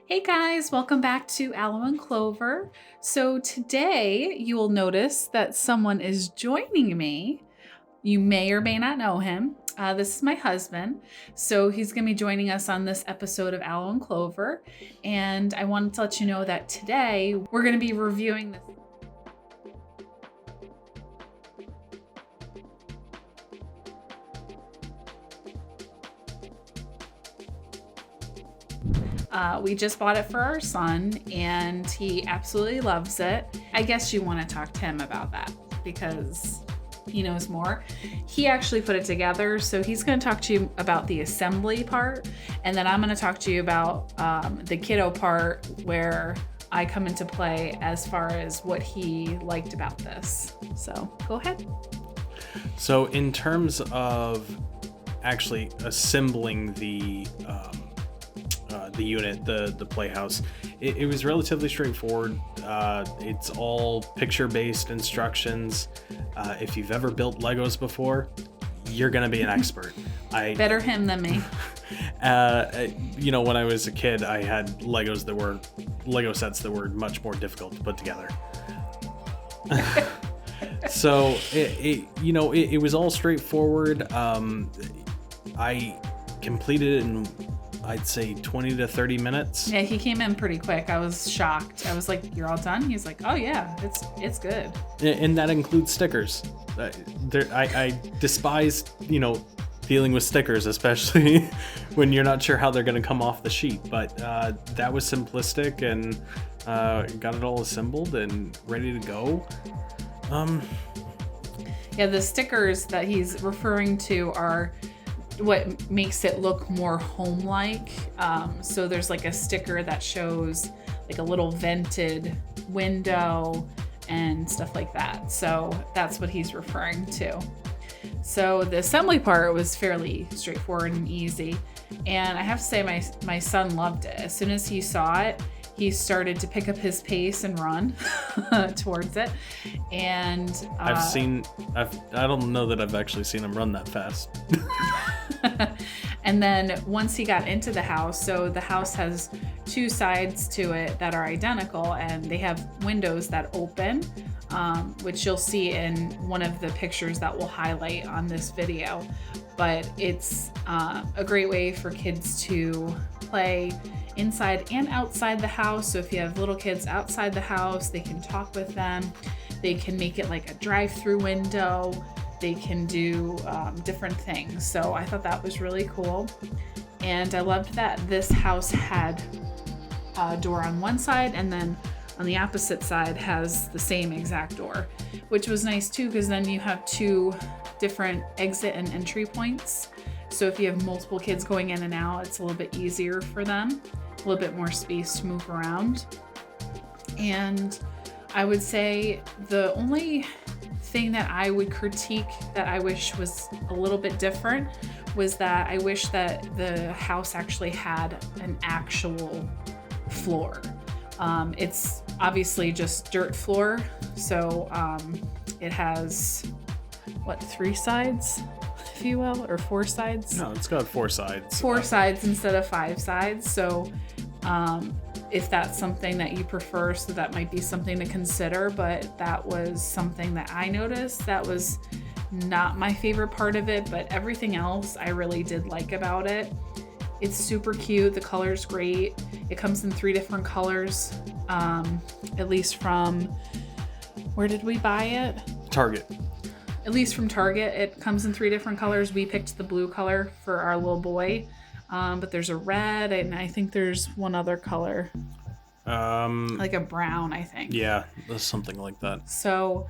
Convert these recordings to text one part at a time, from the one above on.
Hey guys, welcome back to Aloe and Clover. So today you will notice that someone is joining me. You may or may not know him. This is my husband. So he's going to be joining us on this episode of Aloe and Clover. And I wanted to let you know that today we're going to be reviewing this. We just bought it for our son and he absolutely loves it. I guess you want to talk to him about that because he knows more. He actually put it together, so he's going to talk to you about the assembly part, and then I'm going to talk to you about the kiddo part where I come into play as far as what he liked about this. So go ahead. So in terms of actually assembling the unit, the playhouse, it was relatively straightforward. It's all picture-based instructions. If you've ever built Legos before, you're gonna be an expert. Better him than me. When I was a kid, I had Lego sets that were much more difficult to put together. So it was all straightforward. I completed it in, I'd say, 20 to 30 minutes. Yeah, he came in pretty quick. I was shocked. I was like, "You're all done?" He's like, "Oh yeah, it's good." And that includes stickers. I despise, dealing with stickers, especially when you're not sure how they're going to come off the sheet. But that was simplistic, and got it all assembled and ready to go. Yeah, the stickers that he's referring to are what makes it look more home-like. So there's like a sticker that shows like a little vented window and stuff like that. So that's what he's referring to. So the assembly part was fairly straightforward and easy. And I have to say my son loved it. As soon as he saw it, he started to pick up his pace and run towards it. And I don't know that I've actually seen him run that fast. And then once he got into the house, so the house has two sides to it that are identical, and they have windows that open, which you'll see in one of the pictures that we'll highlight on this video. But it's a great way for kids to play inside and outside the house. So if you have little kids outside the house, they can talk with them. They can make it like a drive-through window. They can do different things. So I thought that was really cool. And I loved that this house had a door on one side, and then on the opposite side has the same exact door, which was nice too, because then you have two different exit and entry points. So if you have multiple kids going in and out, it's a little bit easier for them, a little bit more space to move around. And I would say the only thing that I would critique that I wish was a little bit different was that I wish that the house actually had an actual floor. It's obviously just dirt floor, so it has three sides, if you will, or four sides? No, it's got four sides. Four sides instead of five sides. So if that's something that you prefer, so that might be something to consider. But that was something that I noticed that was not my favorite part of it, but everything else I really did like about it. It's super cute. The color's great. It comes in 3 different colors, at least from, where did we buy it? Target. At least from Target. It comes in 3 different colors. We picked the blue color for our little boy. But there's a red, and I think there's one other color. Like a brown, I think. Yeah, there's something like that. So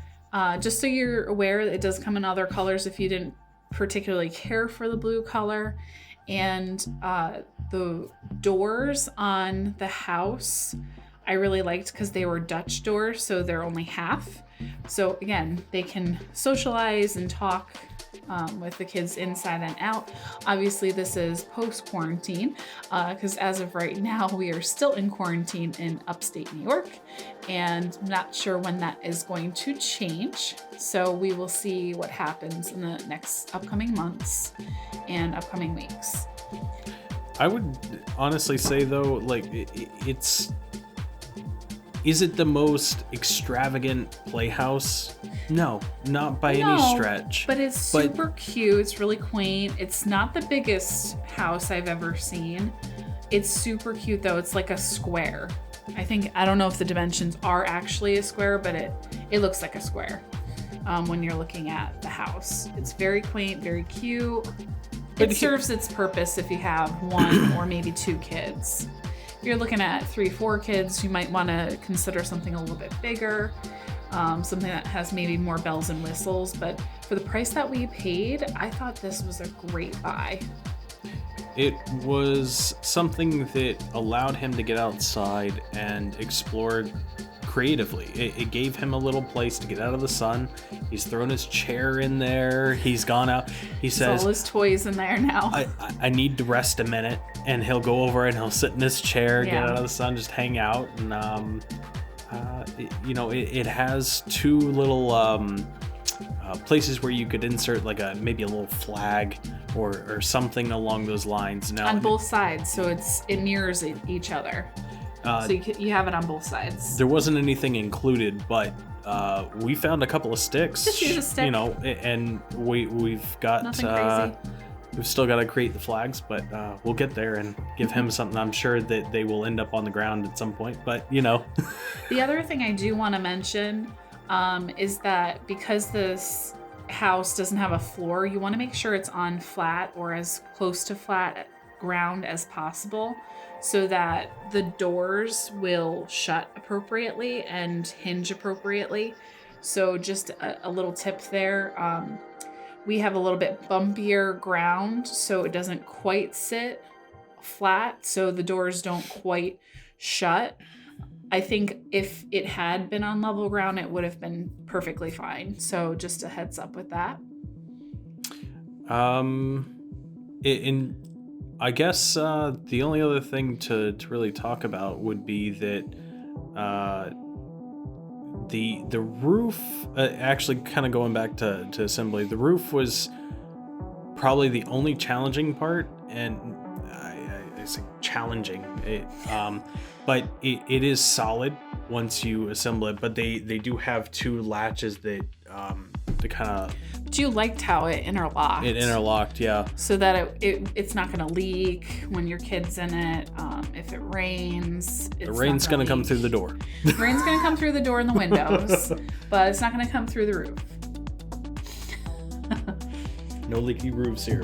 just so you're aware, it does come in other colors if you didn't particularly care for the blue color. And the doors on the house I really liked because they were Dutch doors, so they're only half. So again, they can socialize and talk with the kids inside and out. Obviously, this is post-quarantine because as of right now, we are still in quarantine in upstate New York, and not sure when that is going to change. So we will see what happens in the next upcoming months and upcoming weeks. I would honestly say though, like it's. Is it the most extravagant playhouse? No, not by any stretch. But it's super cute. It's really quaint. It's not the biggest house I've ever seen. It's super cute though. It's like a square. I don't know if the dimensions are actually a square, but it looks like a square when you're looking at the house. It's very quaint, very cute. It serves its purpose if you have one or maybe two kids. If you're looking at 3-4 kids, you might want to consider something a little bit bigger, something that has maybe more bells and whistles. But for the price that we paid, I thought this was a great buy. It was something that allowed him to get outside and explore creatively. It gave him a little place to get out of the sun. He's thrown his chair in there. He's gone out. He says, all his toys in there now. I need to rest a minute. And he'll go over and he'll sit in his chair, get out of the sun, just hang out. And, it has two little places where you could insert like maybe a little flag or something along those lines. Now, on both sides, so it mirrors each other. So you have it on both sides. There wasn't anything included, but we found a couple of sticks. Just use a stick. And we've got nothing crazy. We've still got to create the flags, but we'll get there and give him something. I'm sure that they will end up on the ground at some point, but The other thing I do want to mention is that because this house doesn't have a floor, you want to make sure it's on flat or as close to flat ground as possible so that the doors will shut appropriately and hinge appropriately. So just a little tip there. We have a little bit bumpier ground, so it doesn't quite sit flat, so the doors don't quite shut. I think if it had been on level ground, it would have been perfectly fine. So just a heads up with that. I guess the only other thing to really talk about would be that the roof, actually kind of going back to assembly, the roof was probably the only challenging part, and I say challenging, but it is solid once you assemble it, but they do have two latches that kind of... But you liked how it interlocked. It interlocked, yeah. So that it's not going to leak when your kid's in it. If it rains, the rain's going to come through the door. The rain's going to come through the door and the windows, but it's not going to come through the roof. No leaky roofs here.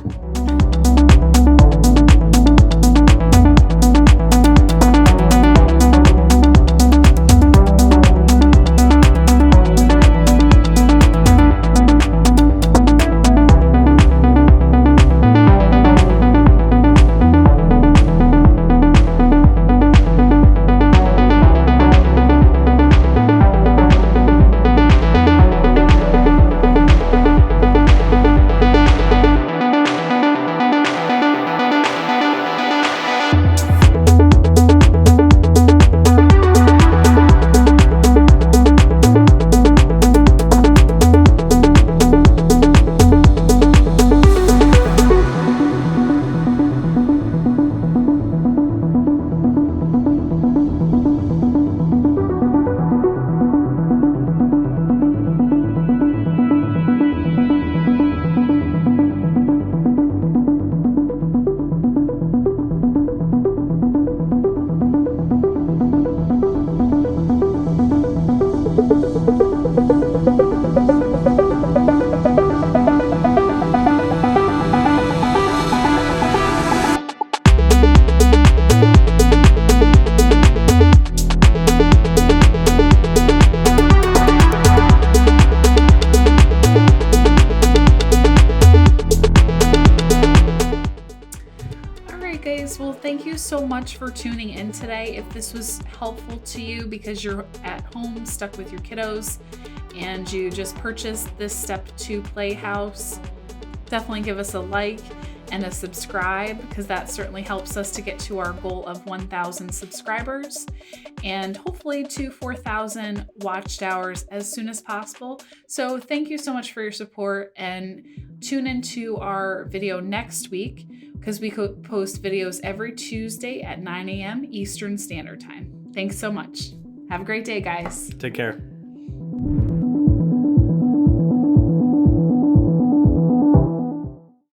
Well, thank you so much for tuning in today. If this was helpful to you because you're at home stuck with your kiddos and you just purchased this Step 2 Playhouse, definitely give us a like. and a subscribe, because that certainly helps us to get to our goal of 1,000 subscribers and hopefully to 4,000 watched hours as soon as possible. So thank you so much for your support, and tune into our video next week because we could post videos every Tuesday at 9 a.m. Eastern Standard Time. Thanks so much. Have a great day, guys. Take care.